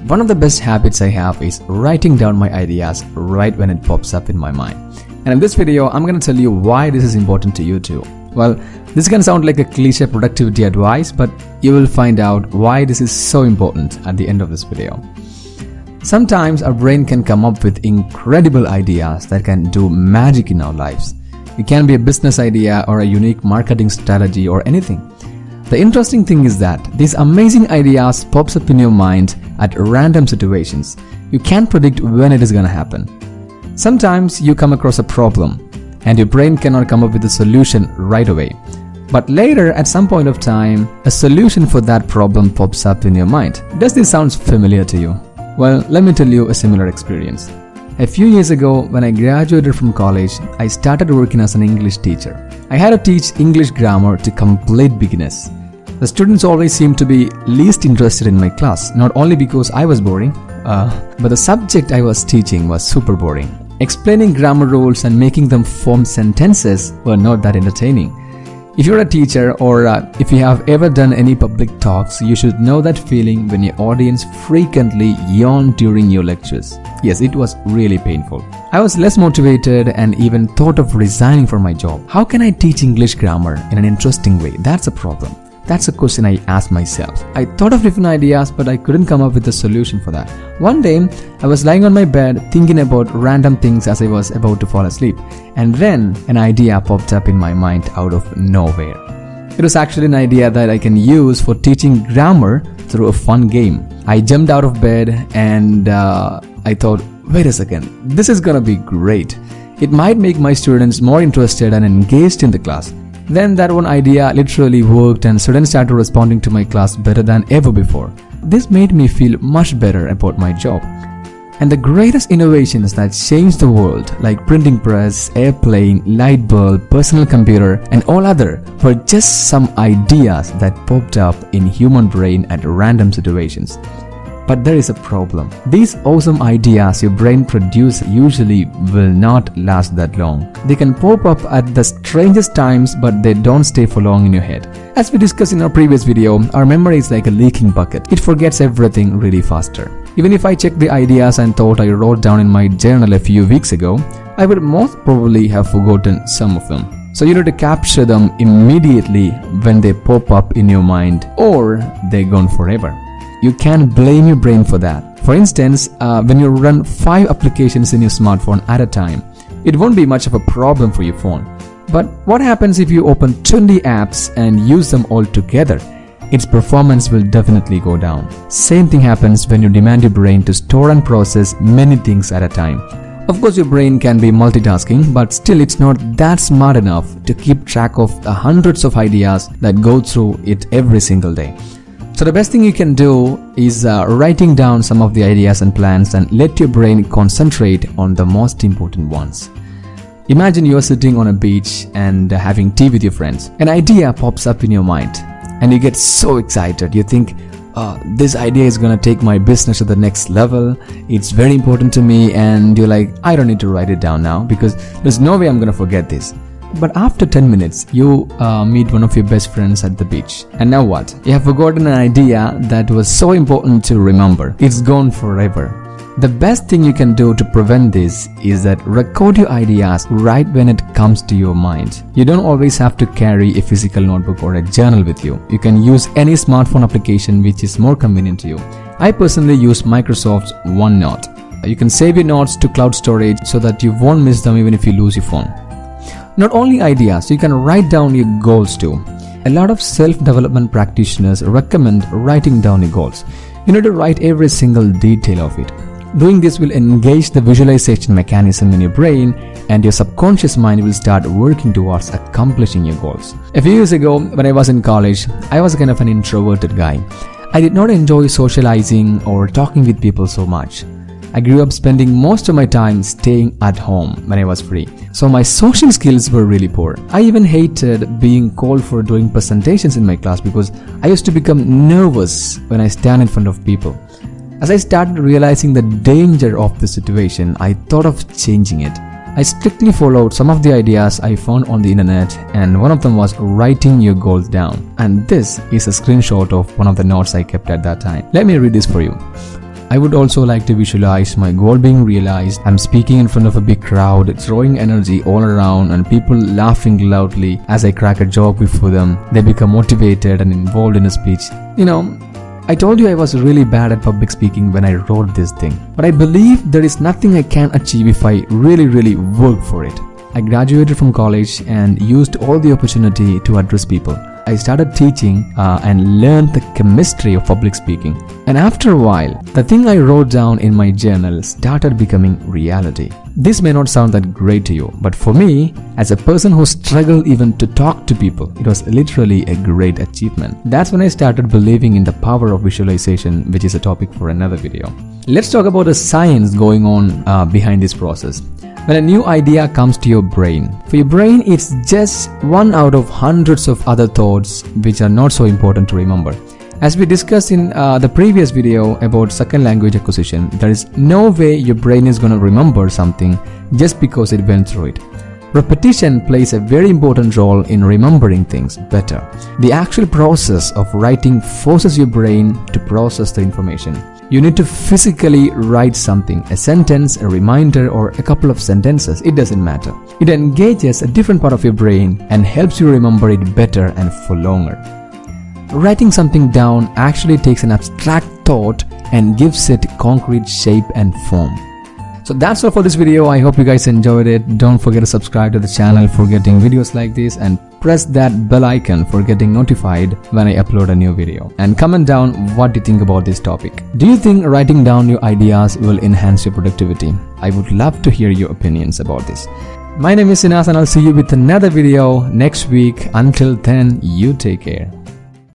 One of the best habits I have is writing down my ideas right when it pops up in my mind. And in this video, I'm going to tell you why this is important to you too. Well, this can sound like a cliche productivity advice, but you will find out why this is so important at the end of this video. Sometimes our brain can come up with incredible ideas that can do magic in our lives. It can be a business idea or a unique marketing strategy or anything. The interesting thing is that these amazing ideas pops up in your mind at random situations. You can't predict when it is going to happen. Sometimes you come across a problem and your brain cannot come up with a solution right away. But later, at some point of time, a solution for that problem pops up in your mind. Does this sound familiar to you? Well, let me tell you a similar experience. A few years ago, when I graduated from college, I started working as an English teacher. I had to teach English grammar to complete beginners. The students always seemed to be least interested in my class, not only because I was boring, but the subject I was teaching was super boring. Explaining grammar rules and making them form sentences were not that entertaining. If you're a teacher or if you have ever done any public talks, you should know that feeling when your audience frequently yawned during your lectures. Yes, it was really painful. I was less motivated and even thought of resigning from my job. How can I teach English grammar in an interesting way? That's a problem. That's a question I asked myself. I thought of different ideas, but I couldn't come up with a solution for that. One day, I was lying on my bed thinking about random things as I was about to fall asleep. And then an idea popped up in my mind out of nowhere. It was actually an idea that I can use for teaching grammar through a fun game. I jumped out of bed and I thought, wait a second, this is gonna be great. It might make my students more interested and engaged in the class. Then that one idea literally worked and students started responding to my class better than ever before. This made me feel much better about my job. And the greatest innovations that changed the world, like printing press, airplane, light bulb, personal computer, and all other, were just some ideas that popped up in human brain at random situations. But there is a problem. These awesome ideas your brain produces usually will not last that long. They can pop up at the strangest times, but they don't stay for long in your head. As we discussed in our previous video, our memory is like a leaking bucket. It forgets everything really faster. Even if I check the ideas and thought I wrote down in my journal a few weeks ago, I would most probably have forgotten some of them. So you need to capture them immediately when they pop up in your mind, or they're gone forever. You can't blame your brain for that. For instance, when you run 5 applications in your smartphone at a time, it won't be much of a problem for your phone. But what happens if you open 20 apps and use them all together? Its performance will definitely go down. Same thing happens when you demand your brain to store and process many things at a time. Of course, your brain can be multitasking, but still it's not that smart enough to keep track of the hundreds of ideas that go through it every single day. So the best thing you can do is writing down some of the ideas and plans and let your brain concentrate on the most important ones. Imagine you are sitting on a beach and having tea with your friends. An idea pops up in your mind and you get so excited. You think, this idea is going to take my business to the next level. It's very important to me, and you're like, I don't need to write it down now because there's no way I'm going to forget this. But after 10 minutes, you meet one of your best friends at the beach. And now what? You have forgotten an idea that was so important to remember. It's gone forever. The best thing you can do to prevent this is that record your ideas right when it comes to your mind. You don't always have to carry a physical notebook or a journal with you. You can use any smartphone application which is more convenient to you. I personally use Microsoft's OneNote. You can save your notes to cloud storage so that you won't miss them even if you lose your phone. Not only ideas, you can write down your goals too. A lot of self-development practitioners recommend writing down your goals. You need to write every single detail of it. Doing this will engage the visualization mechanism in your brain, and your subconscious mind will start working towards accomplishing your goals. A few years ago, when I was in college, I was kind of an introverted guy. I did not enjoy socializing or talking with people so much. I grew up spending most of my time staying at home when I was free. So my social skills were really poor. I even hated being called for doing presentations in my class because I used to become nervous when I stand in front of people. As I started realizing the danger of the situation, I thought of changing it. I strictly followed some of the ideas I found on the internet, and one of them was writing your goals down. And this is a screenshot of one of the notes I kept at that time. Let me read this for you. I would also like to visualize my goal being realized. I'm speaking in front of a big crowd, throwing energy all around, and people laughing loudly as I crack a joke before them. They become motivated and involved in a speech. I told you I was really bad at public speaking when I wrote this thing, but I believe there is nothing I can achieve if I really work for it. I graduated from college and used all the opportunity to address people. I started teaching and learned the chemistry of public speaking. And after a while, the thing I wrote down in my journal started becoming reality. This may not sound that great to you, but for me, as a person who struggled even to talk to people, it was literally a great achievement. That's when I started believing in the power of visualization, which is a topic for another video. Let's talk about the science going on behind this process. When a new idea comes to your brain, for your brain it's just one out of hundreds of other thoughts which are not so important to remember. As we discussed in the previous video about second language acquisition, there is no way your brain is going to remember something just because it went through it. Repetition plays a very important role in remembering things better. The actual process of writing forces your brain to process the information. You need to physically write something, a sentence, a reminder, or a couple of sentences. It doesn't matter. It engages a different part of your brain and helps you remember it better and for longer. Writing something down actually takes an abstract thought and gives it concrete shape and form. So that's all for this video. I hope you guys enjoyed it. Don't forget to subscribe to the channel for getting videos like this, and press that bell icon for getting notified when I upload a new video. And comment down what you think about this topic. Do you think writing down your ideas will enhance your productivity? I would love to hear your opinions about this. My name is Sinas and I'll see you with another video next week. Until then, you take care.